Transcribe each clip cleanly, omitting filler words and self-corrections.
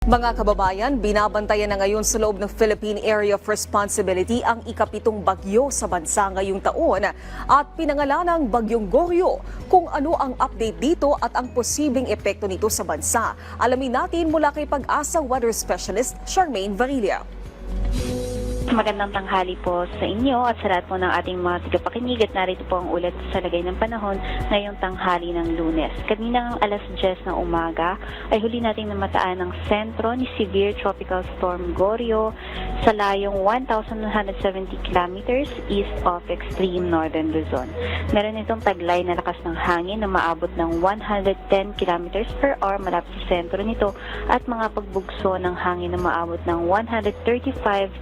Mga kababayan, binabantayan na ngayon sa loob ng Philippine Area of Responsibility ang ikapitong bagyo sa bansa ngayong taon at pinangalanang Bagyong Goryo. Kung ano ang update dito at ang posibleng epekto nito sa bansa, alamin natin mula kay Pag-asa Weather Specialist Charmaine Varilla. Magandang tanghali po sa inyo at sa lahat po ng ating mga tagapakinig at narito po ang ulat sa lagay ng panahon ngayong tanghali ng Lunes. Kaninang alas 10 ng umaga ay huli nating namataan ng sentro ni Severe Tropical Storm Goryo sa layong 1,170 kilometers east of extreme northern Luzon. Meron itong taglay na lakas ng hangin na maabot ng 110 kilometers per hour malapit sa sentro nito at mga pagbugso ng hangin na maabot ng 135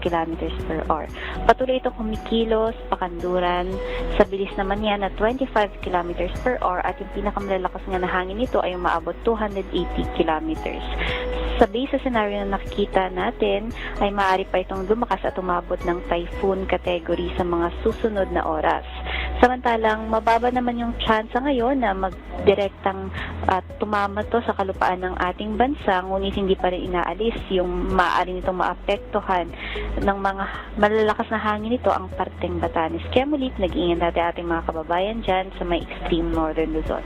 kilometers per hour. Patuloy itong kumikilos, pakanduran. Sa bilis naman yan na 25 kilometers per hour at yung pinakamalalakas nga na hangin nito ay maabot 280 kilometers. Sa base sa scenario na nakikita natin ay maaari pa itong lumakas at umabot ng typhoon category sa mga susunod na oras. Samantalang mababa naman yung tsansa ngayon na magdirektang tumama to sa kalupaan ng ating bansa, ngunit hindi pa rin inaalis yung maaari nitong maapektuhan ng mga malalakas na hangin nito ang parteng Batanes. Kaya muli, nag-iingat natin ating mga kababayan dyan sa may extreme northern Luzon.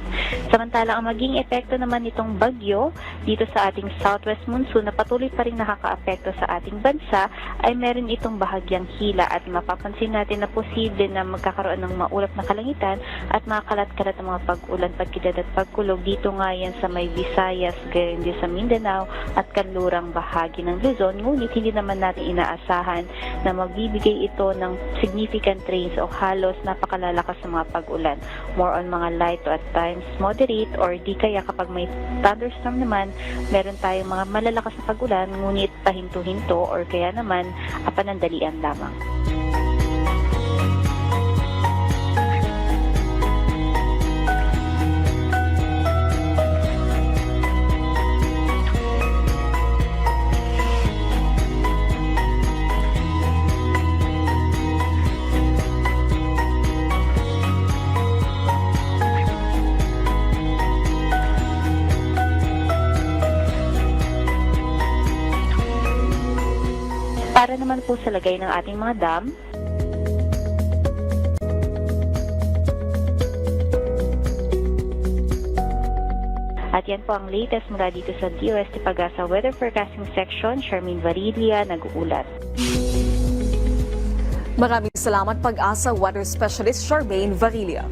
Samantalang ang maging epekto naman nitong bagyo dito sa ating southwest monsoon na patuloy pa rin nakakaapekto sa ating bansa ay meron itong bahagyang hila at mapapansin natin na posible na magkakaroon ng maulap na kalangitan at mga kalat-kalat ng mga pag-ulan, pagkidad at pagkulog dito nga yan sa may Visayas, gayon din sa Mindanao at kanlurang bahagi ng Luzon. Ngunit hindi naman natin inaasahan na magbibigay ito ng significant rains o halos napakalalakas na mga pag-ulan. More on mga light to at times moderate or di kaya kapag may thunderstorm naman, meron tayong mga malalakas na pag-ulan ngunit pahinto-hinto or kaya naman panandalian lamang. Para naman po sa lagay ng ating mga dam, at yan po ang latest mula dito sa DOST Pag-asa Weather Forecasting Section. Charmaine Varilla, nag-uulat. Maraming salamat Pag-asa Weather Specialist Charmaine Varilla.